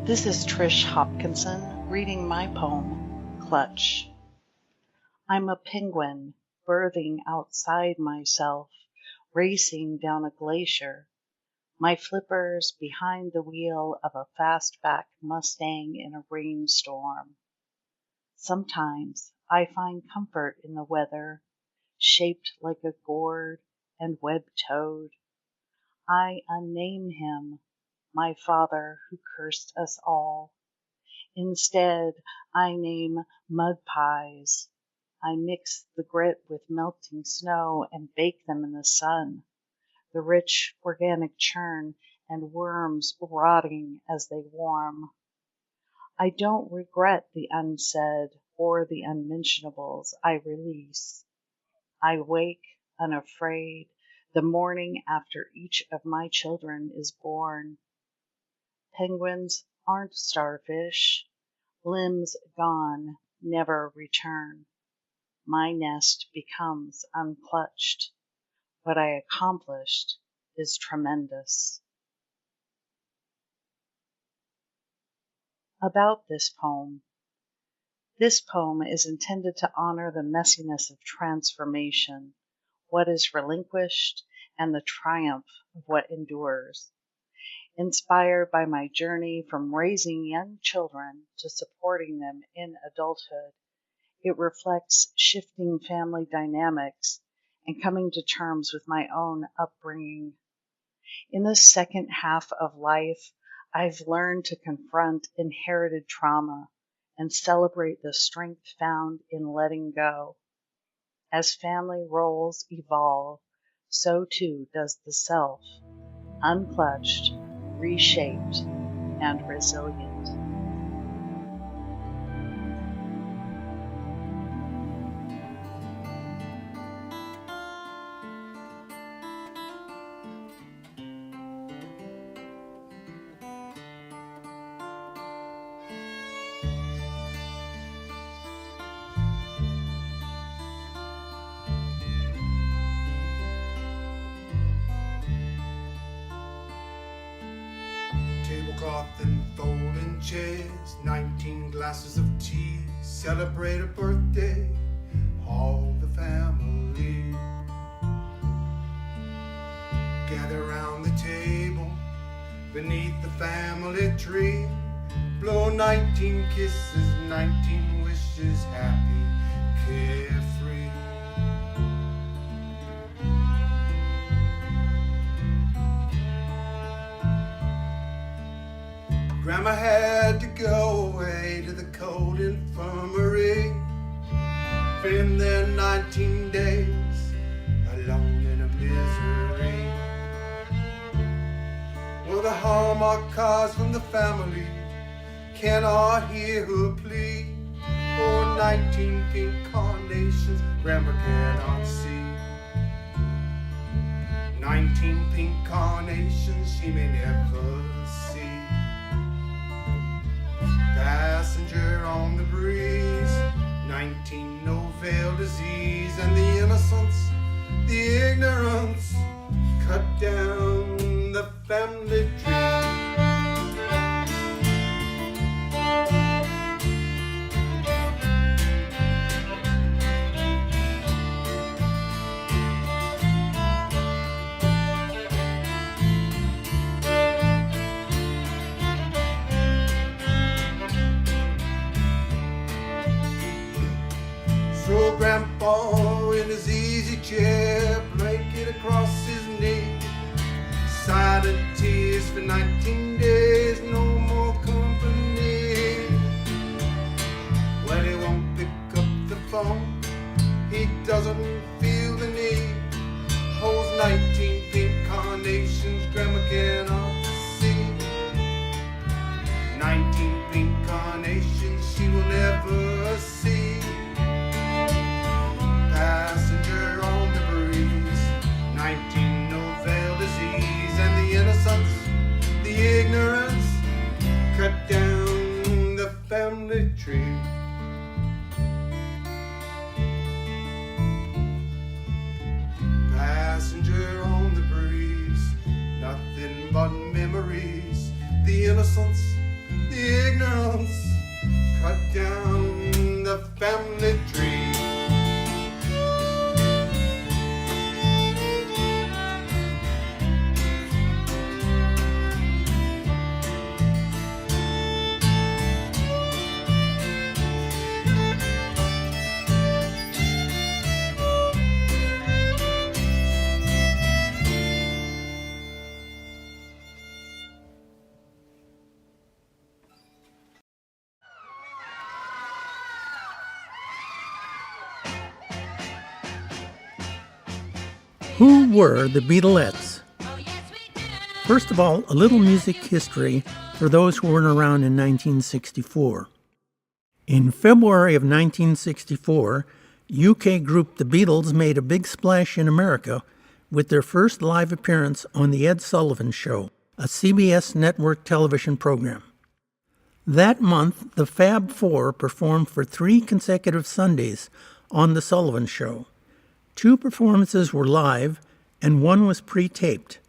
This is Trish Hopkinson reading my poem, Clutch. I'm a penguin birthing outside myself, racing down a glacier. My flippers behind the wheel of a fastback Mustang in a rainstorm. Sometimes I find comfort in the weather, shaped like a gourd and web-toed. I unname him, my father who cursed us all. Instead, I name mud pies. I mix the grit with melting snow and bake them in the sun, the rich organic churn and worms rotting as they warm. I don't regret the unsaid or the unmentionables I release. I wake unafraid the morning after each of my children is born. Penguins aren't starfish. Limbs gone never return. My nest becomes unclutched. What I accomplished is tremendous. About this poem. This poem is intended to honor the messiness of transformation, what is relinquished, and the triumph of what endures. Inspired by my journey from raising young children to supporting them in adulthood, it reflects shifting family dynamics and coming to terms with my own upbringing. In the second half of life, I've learned to confront inherited trauma and celebrate the strength found in letting go. As family roles evolve, so too does the self, unclutched, reshaped, and resilient. Tablecloth and folding chairs, 19 glasses of tea, celebrate a birthday, all the family. Gather round the table, beneath the family tree, blow 19 kisses, 19 wishes, happy, carefree. Grandma had to go away to the cold infirmary, spend their 19 days alone in a misery. Well, the Hallmark cards from the family cannot hear her plea. Oh, 19 pink carnations Grandma cannot see. 19 pink carnations she may never see. Passenger on the breeze, 19 no-veil disease, and the innocence, the ignorance, cut down the family tree. Throw Grandpa in his easy chair, blanket across his knee, silent tears for 19 days, no more company. Well, he won't pick up the phone, he doesn't feel the need, holds 19 pink carnations Grandma cannot see. 19 pink carnations she will never see. Passenger on the breeze, 19 no-veil disease, and the innocence, the ignorance, cut down the family tree. Passenger on the breeze, nothing but memories, the innocence, the Who were the Beatlettes? First of all, a little music history for those who weren't around in 1964. In February of 1964, UK group The Beatles made a big splash in America with their first live appearance on The Ed Sullivan Show, a CBS network television program. That month, the Fab Four performed for 3 consecutive Sundays on The Sullivan Show. 2 performances were live, and 1 was pre-taped.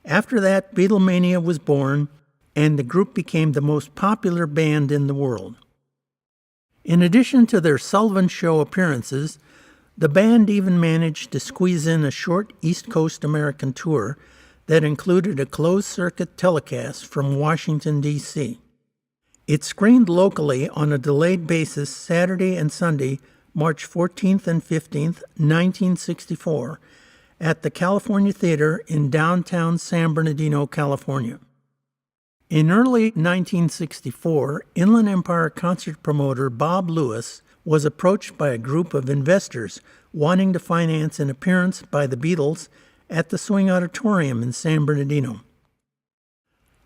After that, Beatlemania was born, and the group became the most popular band in the world. In addition to their Sullivan Show appearances, the band even managed to squeeze in a short East Coast American tour that included a closed-circuit telecast from Washington, D.C. It screened locally on a delayed basis Saturday and Sunday, March 14th and 15th, 1964, at the California Theater in downtown San Bernardino, California. In early 1964, Inland Empire concert promoter Bob Lewis was approached by a group of investors wanting to finance an appearance by the Beatles at the Swing Auditorium in San Bernardino.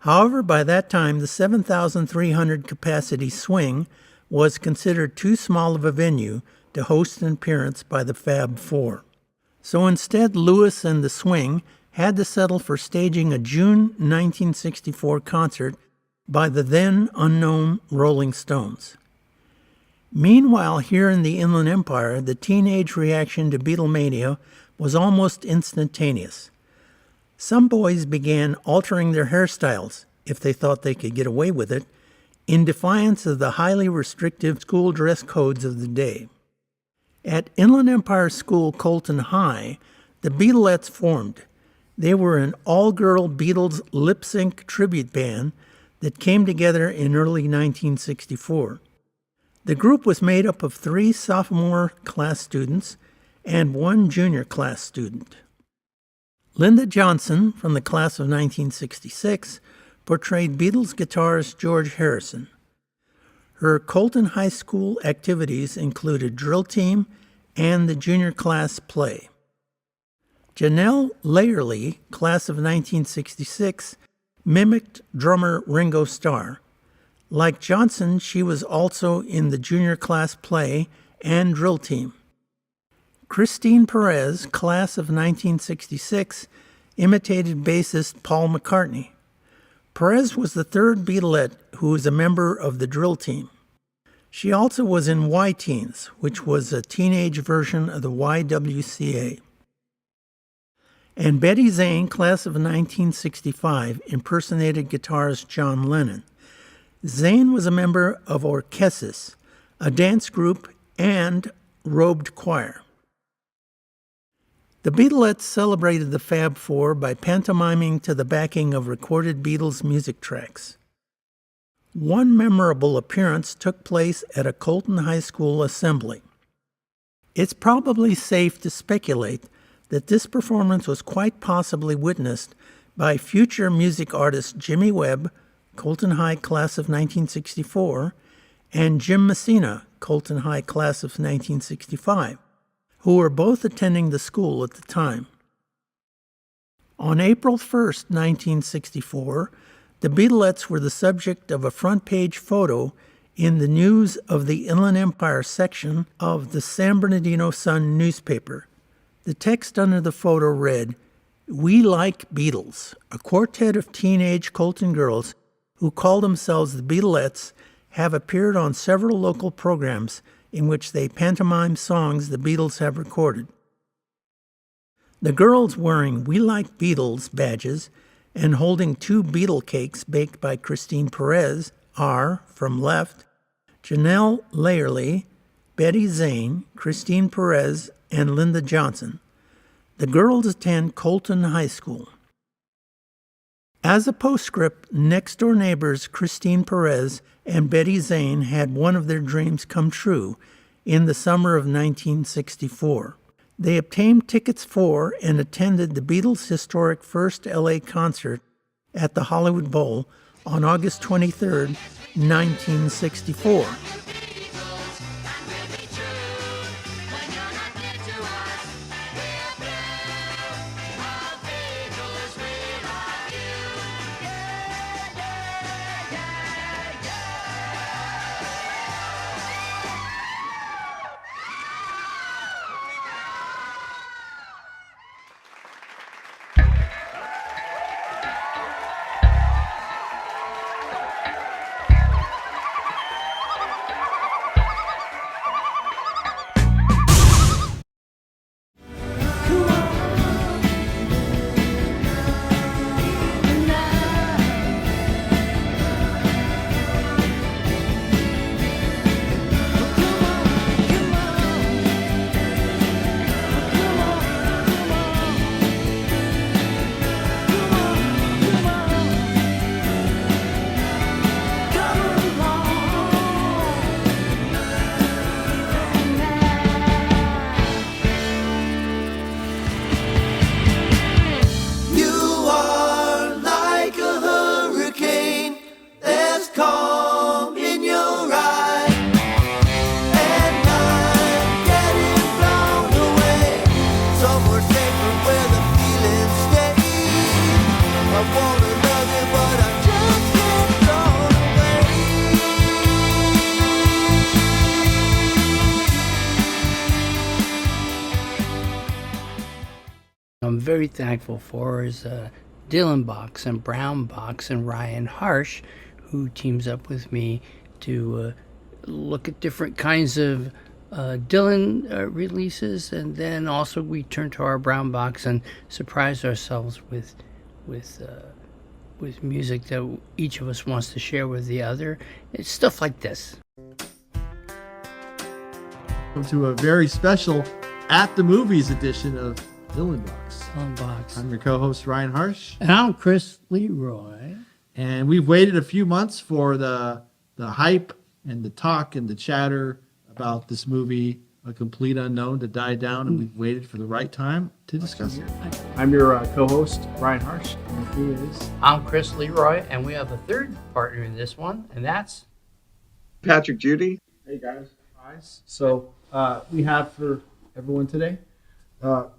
However, by that time, the 7,300 capacity Swing was considered too small of a venue to host an appearance by the Fab Four. So instead, Lewis and the Swing had to settle for staging a June 1964 concert by the then unknown Rolling Stones. Meanwhile, here in the Inland Empire, the teenage reaction to Beatlemania was almost instantaneous. Some boys began altering their hairstyles, if they thought they could get away with it, in defiance of the highly restrictive school dress codes of the day. At Inland Empire School Colton High, the Beatlettes formed. They were an all-girl Beatles lip-sync tribute band that came together in early 1964. The group was made up of 3 sophomore class students and 1 junior class student. Linda Johnson, from the class of 1966, portrayed Beatles guitarist George Harrison. Her Colton High School activities included drill team and the junior class play. Janelle Layerly, class of 1966, mimicked drummer Ringo Starr. Like Johnson, she was also in the junior class play and drill team. Christine Perez, class of 1966, imitated bassist Paul McCartney. Perez was the 3rd Beatlette who was a member of the drill team. She also was in Y-Teens, which was a teenage version of the YWCA. And Betty Zane, class of 1965, impersonated guitarist John Lennon. Zane was a member of Orchesis, a dance group, and robed choir. The Beatlettes celebrated the Fab Four by pantomiming to the backing of recorded Beatles music tracks. One memorable appearance took place at a Colton High School assembly. It's probably safe to speculate that this performance was quite possibly witnessed by future music artist Jimmy Webb, Colton High class of 1964, and Jim Messina, Colton High class of 1965, who were both attending the school at the time. On April 1st, 1964, the Beatlettes were the subject of a front-page photo in the News of the Inland Empire section of the San Bernardino Sun newspaper. The text under the photo read, "We like Beatles," a quartet of teenage Colton girls who call themselves the Beatlettes have appeared on several local programs in which they pantomime songs the Beatles have recorded. The girls wearing "We Like Beatles" badges and holding 2 Beatle cakes baked by Christine Perez are, from left, Janelle Layerly, Betty Zane, Christine Perez, and Linda Johnson. The girls attend Colton High School. As a postscript, next-door neighbors Christine Perez and Betty Zane had one of their dreams come true in the summer of 1964. They obtained tickets for and attended the Beatles' historic first LA concert at the Hollywood Bowl on August 23, 1964. very thankful for is Dylan Box and Brown Box and Ryan Harsh, who teams up with me to look at different kinds of Dylan releases, and then also we turn to our Brown Box and surprise ourselves with music that each of us wants to share with the other. It's stuff like this. Welcome to a very special At the Movies edition of Dylan Box. Dylan Box. I'm your co-host Ryan Harsh, And I'm Chris Leroy. and we've waited a few months for the hype and the talk and the chatter about this movie, A Complete Unknown, to die down, and we've waited for the right time to discuss it. I'm your co-host, Ryan Harsh, and he is I'm Chris Leroy, and we have a third partner in this one, and that's Patrick Judy. Hey guys. So we have for everyone today,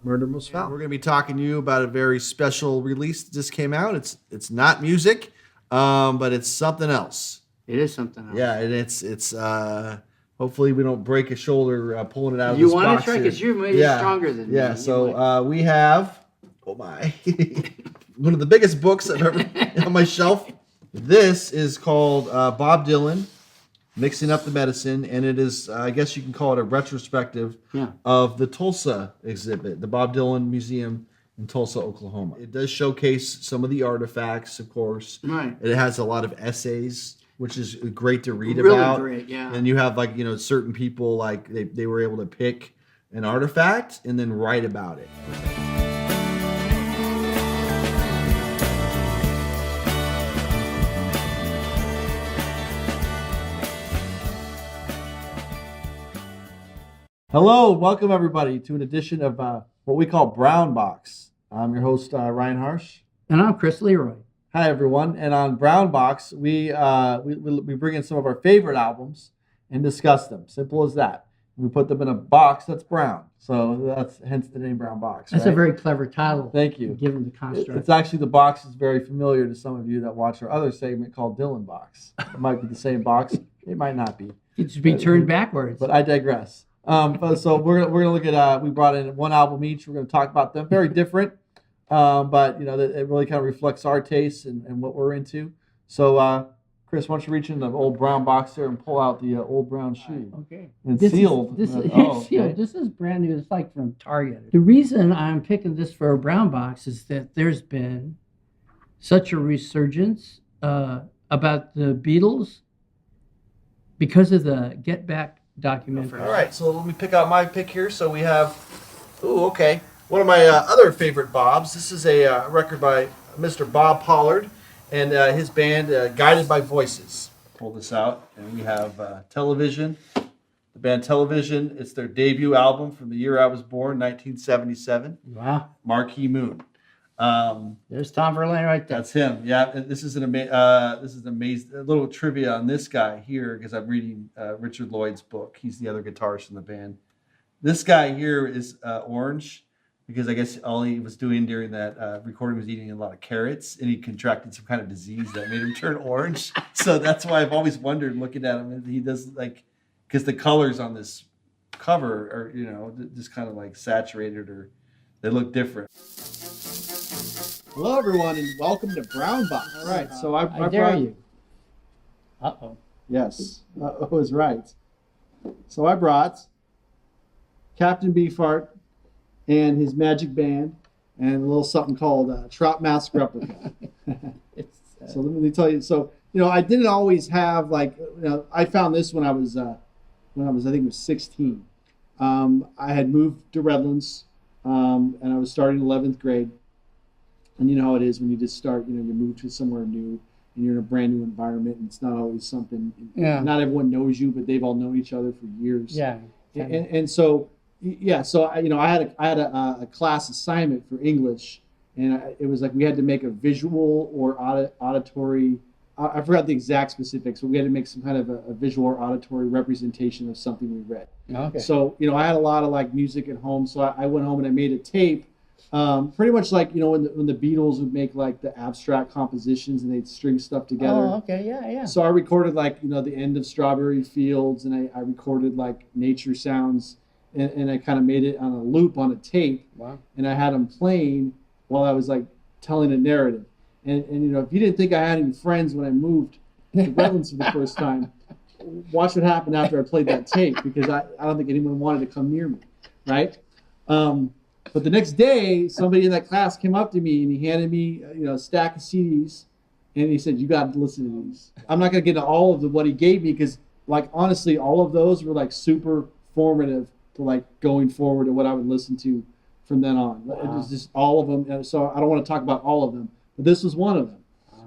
Murder Most Foul. We're going to be talking to you about a very special release that just came out. It's not music, but it's something else. it is something else. Yeah, and it's hopefully we don't break a shoulder pulling it out of You this want box to try here. because you're maybe stronger than me. Yeah, You so might- we have, oh my, one of the biggest books I've ever on my shelf. This is called Bob Dylan, Mixing Up the Medicine, and it is, I guess you can call it a retrospective of the Tulsa exhibit, the Bob Dylan Museum in Tulsa, Oklahoma. It does showcase some of the artifacts, of course. Right. It has a lot of essays, which is great to read Really about. great, yeah. And you have certain people like they were able to pick an artifact and then write about it. Hello, welcome everybody to an edition of what we call Brown Box. I'm your host Ryan Harsh. And I'm Chris Leroy. Hi everyone, and on Brown Box we bring in some of our favorite albums and discuss them. Simple as that. We put them in a box that's brown, so that's hence the name Brown Box. That's right? a very clever title. Thank you. Given the construct. It's actually, the box is very familiar to some of you that watch our other segment called Dylan Box. It might be the same box, it might not be, It should be turned backwards. but I digress. So we're gonna look at we brought in one album each. We're gonna talk about them. Very different, but it really kind of reflects our tastes and what we're into. So Chris, why don't you reach in the old brown box there and pull out the old brown shoe? Okay. And This sealed. Is, this is Oh, sealed. okay. This is brand new. It's like from Target. The reason I'm picking this for a brown box is that there's been such a resurgence about the Beatles because of the Get Back documentary. All right, so let me pick out my pick here. So we have, okay, one of my other favorite Bobs. This is a record by Mr. Bob Pollard and his band, Guided by Voices. Pull this out, and we have Television. The band Television. It's their debut album from the year I was born, 1977. Wow. Marquee Moon. There's Tom Verlaine right there. That's him. Yeah, and this is an amazing. A little trivia on this guy here because I'm reading Richard Lloyd's book. He's the other guitarist in the band. This guy here is orange because I guess all he was doing during that recording was eating a lot of carrots, and he contracted some kind of disease that made him turn orange. So that's why I've always wondered, looking at him, he does because the colors on this cover are just kind of like saturated, or they look different. Hello, everyone, and welcome to Brown Box. All right, so I dare brought you. Uh-oh. Yes, I was right. So I brought Captain Beefheart and his magic band and a little something called Trot Mask Replica. So let me tell you. So I didn't always have I found this when I was I think it was 16. I had moved to Redlands, and I was starting 11th grade. And you know how it is when you just start. You move to somewhere new, and you're in a brand new environment, and it's not always something. Yeah. Not everyone knows you, but they've all known each other for years. Yeah. And so, yeah. So I had a class assignment for English, and it was like we had to make a visual or auditory. I forgot the exact specifics, but we had to make some kind of a visual or auditory representation of something we read. Okay. So I had a lot of music at home, so I went home and I made a tape. Pretty much like when the Beatles would make the abstract compositions and they'd string stuff together. Oh, okay, yeah. So I recorded the end of Strawberry Fields, and I recorded nature sounds, and I kind of made it on a loop on a tape. Wow. And I had them playing while I was like telling a narrative. And you know, if you didn't think I had any friends when I moved to Redlands for the first time, watch what happened after I played that tape, because I don't think anyone wanted to come near me, right? But the next day, somebody in that class came up to me and he handed me, you know, a stack of CDs, and he said, "You got to listen to these." I'm not going to get into all of what he gave me, because, like, honestly, all of those were like super formative to like going forward to what I would listen to from then on. Wow. It was just all of them. And so I don't want to talk about all of them, but this was one of them.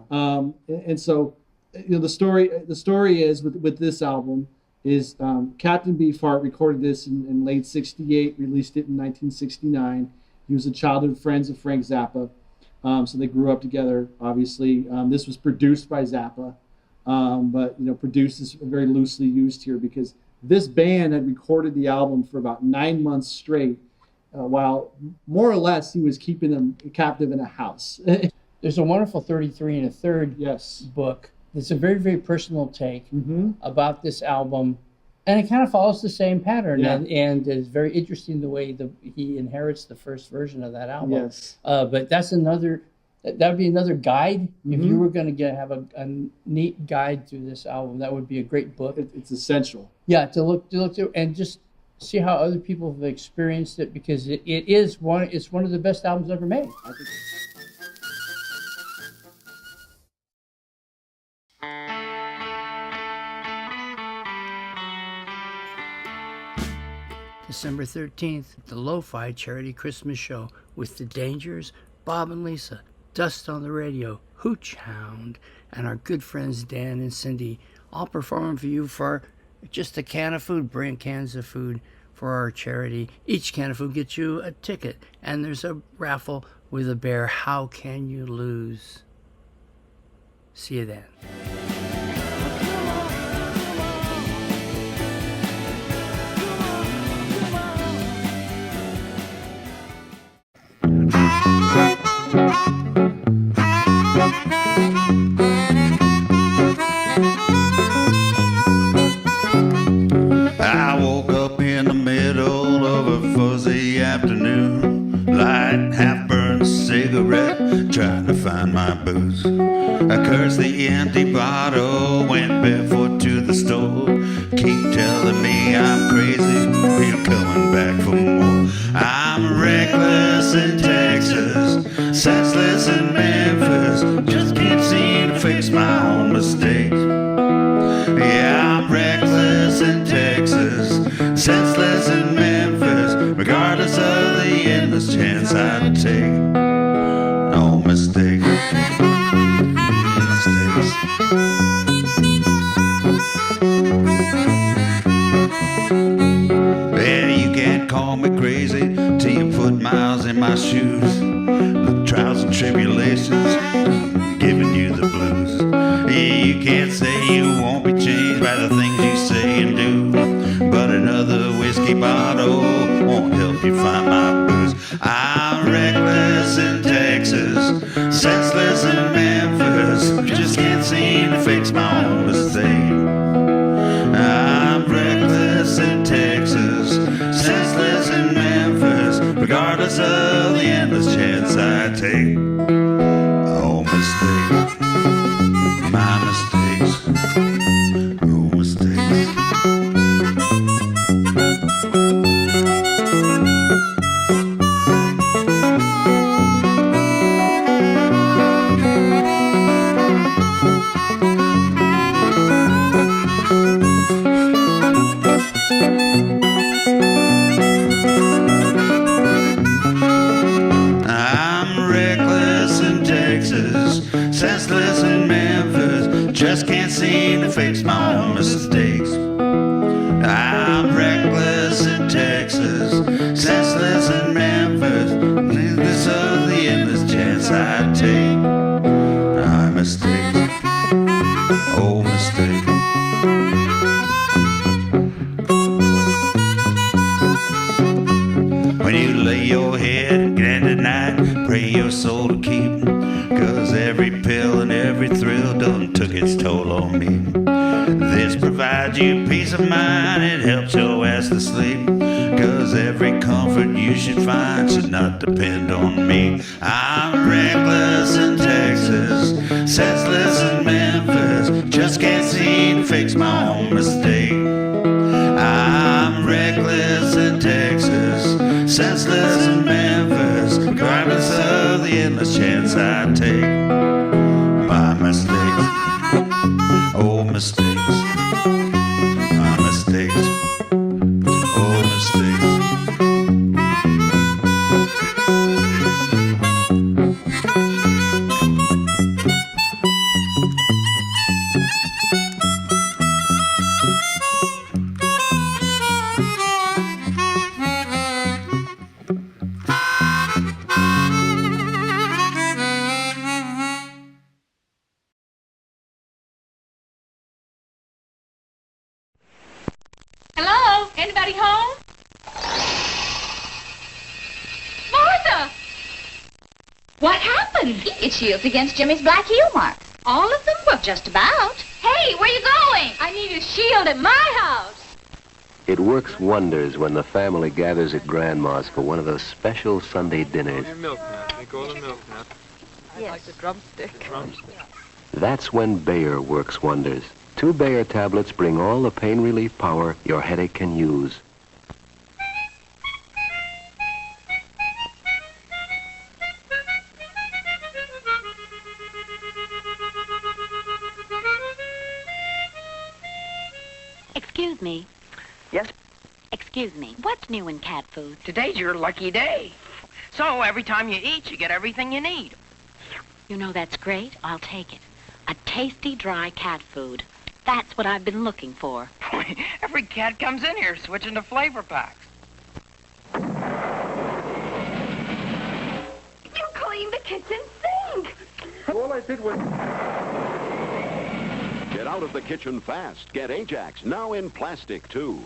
Wow. And so, you know, the story is with this album is Captain Beefheart recorded this in late '68, released it in 1969. He was a childhood friend of Frank Zappa, so they grew up together. Obviously, this was produced by Zappa, but you know, produced is very loosely used here because this band had recorded the album for about 9 months straight, while more or less he was keeping them captive in a house. There's a wonderful 33 1/3 Yes. book. It's a very, very personal take about this album, and it kind of follows the same pattern. Yeah. And it's very interesting the way he inherits the first version of that album. Yes. But that would be another guide. If you were going to have a neat guide through this album, that would be a great book. It's essential. Yeah, to look through and just see how other people have experienced it, because it's one of the best albums ever made. I think. December 13th, the Lo-Fi Charity Christmas Show with The Dangers, Bob and Lisa, Dust on the Radio, Hooch Hound, and our good friends Dan and Cindy, all performing for you for just a can of food. Bring cans of food for our charity. Each can of food gets you a ticket, and there's a raffle with a bear. How can you lose? See you then. I woke up in the middle of a fuzzy afternoon, light half-burned cigarette, trying to find my booze. I cursed the empty bottle, went barefoot to the store. Keep telling me I'm crazy, you're coming back for more. I'm reckless in Texas, senseless in Memphis, just can't seem to fix my own mistakes. Yeah, I'm reckless in Texas, senseless in Memphis, regardless of the endless chance I take. No mistakes. Yeah, you can't call me crazy till you put miles in my shoes. The trials and tribulations giving you the blues. Yeah, you can't say you won't be changed by the things you say and do, but another whiskey bottle won't help you find my booze. I'm reckless in Texas, senseless in Memphis, just can't seem to fix my own mistake. I'm reckless in Texas, senseless in Memphis, regardless of the endless chance I take. Oh, mistake, my mistakes, oh, mistakes. I'm reckless in Texas, senseless in Memphis, just can't seem to fix my own mistakes. I'm reckless in Texas, senseless in Memphis, needless of the endless chance I take. I mistakes, oh mistake. When you lay your head again tonight, pray your soul to keep, 'cause every pill and every thrill done took its toll on me. This provides you peace of mind, it helps your ass to sleep, 'cause every comfort you should find should not depend on me. I'm reckless in Texas, senseless in Memphis, just can't seem to fix my own mistake. I'm reckless in Texas, senseless in Memphis, regardless of the endless chance I take. My mistakes, oh mistakes, my mistakes, oh mistakes. Hello? Anybody home? Martha! What happened? It shields against Jimmy's black heel marks. All of them? Well, just about. Hey, where you going? I need a shield at my house. It works wonders when the family gathers at Grandma's for one of those special Sunday dinners. Milk nut. They call it milk nut. Yes. Like the drumstick. That's when Bayer works wonders. 2 Bayer tablets bring all the pain relief power your headache can use. Excuse me. Yes? Excuse me. What's new in cat food? Today's your lucky day. So every time you eat, you get everything you need. You know, that's great. I'll take it. A tasty, dry cat food. That's what I've been looking for. Every cat comes in here switching to flavor packs. You cleaned the kitchen sink. All I did was... Get out of the kitchen fast. Get Ajax, now in plastic, too.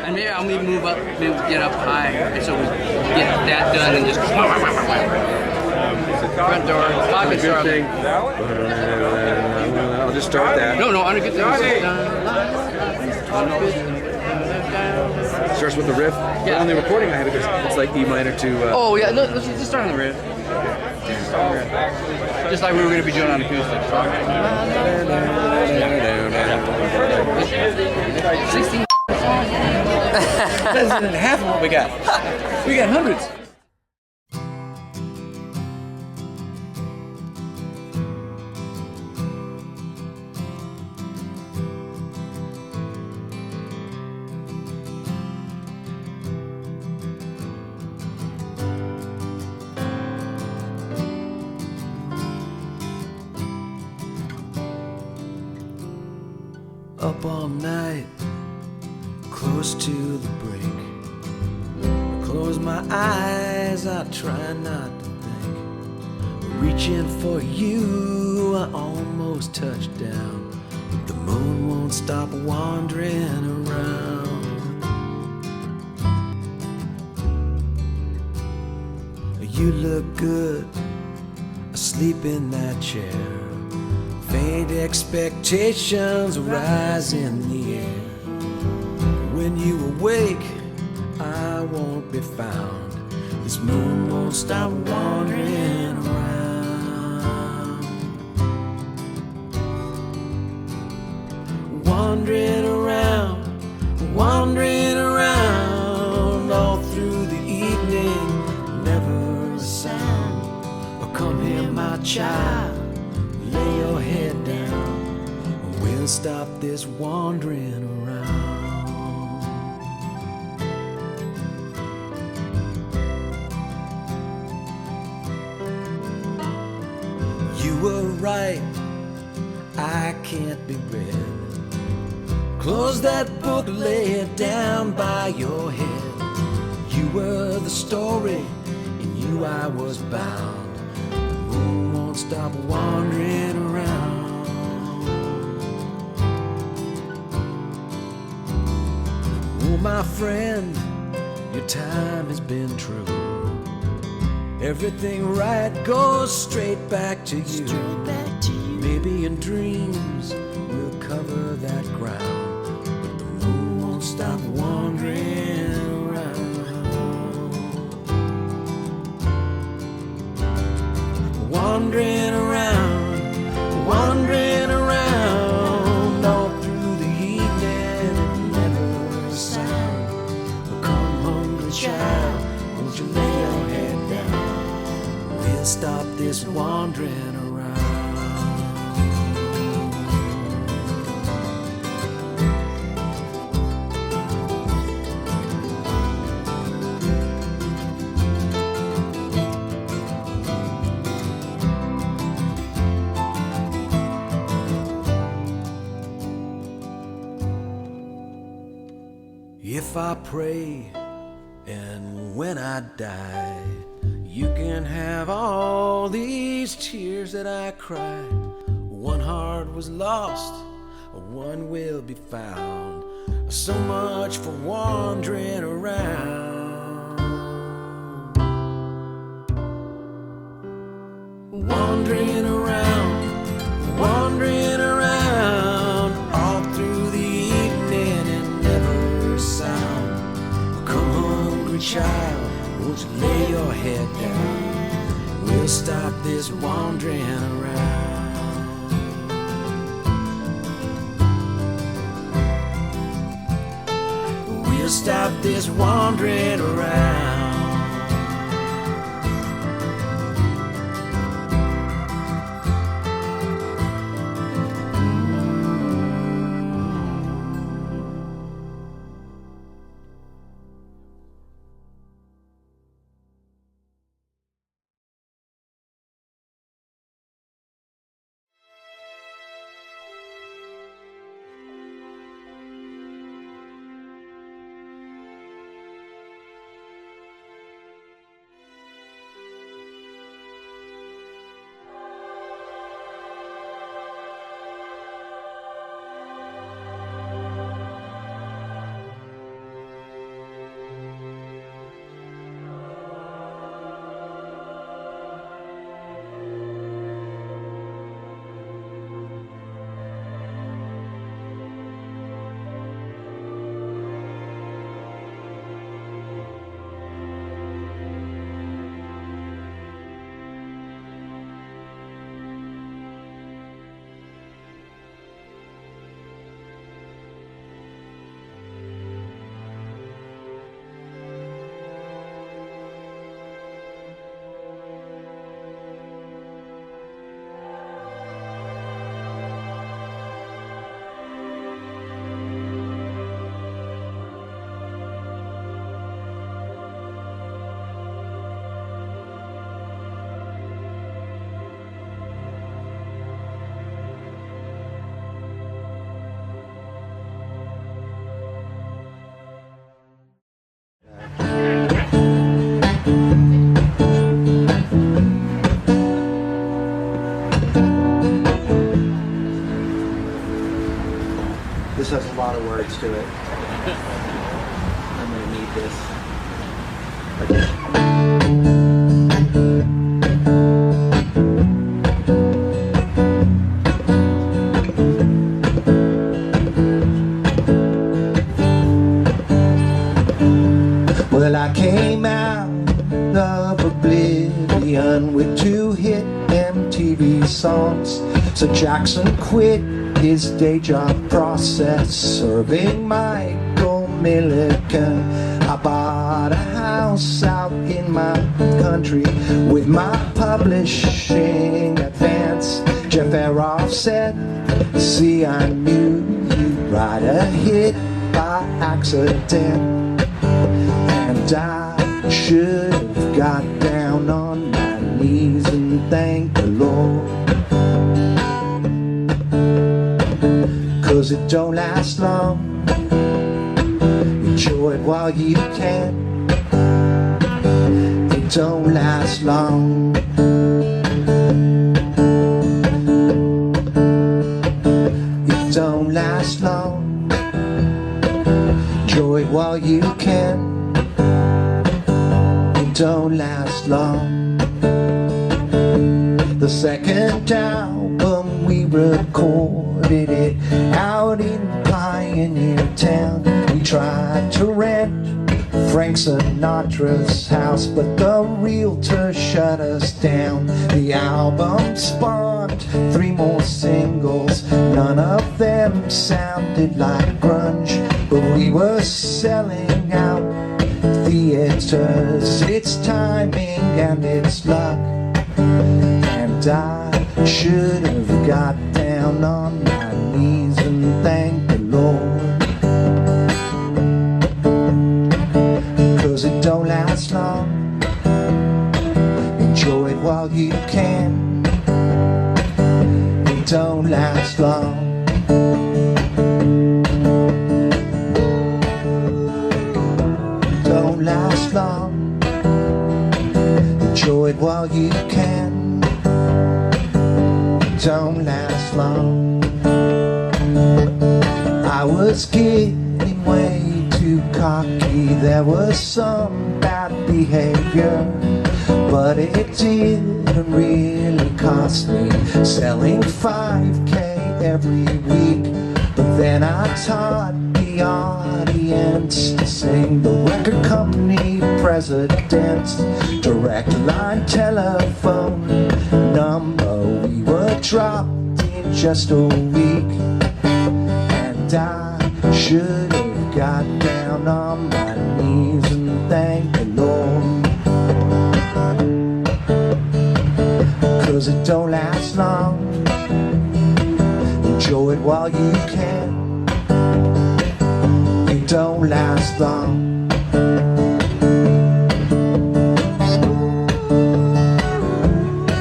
And maybe I'll maybe move up, maybe get up high, and so we get that done and just front door, pocket start. I'll just start that. No, on a good thing. Starts with the riff. Yeah. On the recording, I had it's like E minor to. Oh yeah, let's just start on the riff. Just like we were going to be doing on acoustic. 16. Less than half of what we got. We got hundreds. Up all night, close to the break. I close my eyes, I try not to think. Reaching for you, I almost touched down, but the moon won't stop wandering around. You look good, asleep in that chair. Faint expectations rise in the air. When you awake, I won't be found. This moon won't stop wandering around. Wandering around, wandering around all through the evening. Never a sound. Oh, come here, my child. Lay your head down, and we'll stop this wandering around. You were right, I can't be read. Close that book, lay it down by your head. You were the story, in you I was bound. Stop wandering around. Oh, my friend, your time has been true. Everything right goes straight back to you. Maybe in dreams we'll cover that ground, but the moon won't stop wandering around. Wandering around, wandering around, all through the evening and never a sound. Oh, come, hungry child, won't you lay your head down? We'll stop this wandering around. If I pray and when I die, you can have all these tears that I cried. One heart was lost, one will be found. So much for wandering around. Wandering around, wandering around, all through the evening and never a sound. Come, hungry child, won't you lay your head down? We'll stop this wandering around. We'll stop this wandering around. This has a lot of words to it. I'm gonna need this. Well, I came out of oblivion with 2 hit MTV songs. So Jackson quit his day job process serving Michael Milliken. I bought a house out in my country with my publishing advance. Jeff Aroff said, see, I knew you'd write a hit by accident. And I should have got down on my knees and thanked the Lord. 'Cause it don't last long. Enjoy it while you can. It don't last long. It don't last long. Enjoy it while you can. don't last long. The second album we recorded it out in Pioneer Town. We tried to rent Frank Sinatra's house, but the realtor shut us down. The album spawned 3 more singles. None of them sounded like grunge, but we were selling out theaters. It's timing and it's luck, and I should have got down on my knees and thanked the Lord. 'Cause it don't last long. Enjoy it while you can. It don't last long. Don't last long. Enjoy it while you can. It don't last long. I was getting way too cocky. There was some bad behavior, but it didn't really cost me selling 5K every week. But then I taught the audience to sing the record company president's direct line telephone number. We were dropped in just a week, and I should have got down on my knees and thanked the Lord. 'Cause it don't last long. Enjoy it while you can. It don't last long.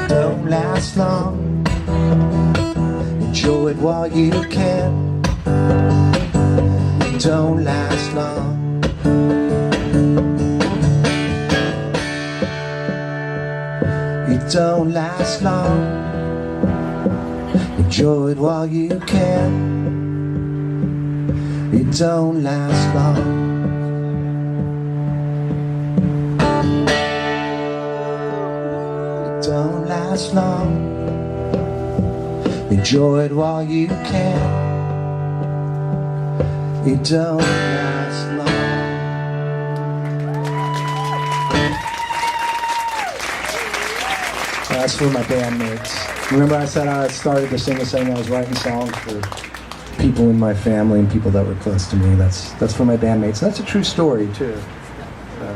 Don't last long. Enjoy it while you can. It don't last long. It don't last long. Enjoy it while you can. It don't last long. It don't last long. Enjoy it while you can. It don't last long. That's for my bandmates. Remember I said I started to sing a song, I was writing songs for people in my family and people that were close to me. That's for my bandmates. That's a true story too. So.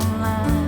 online.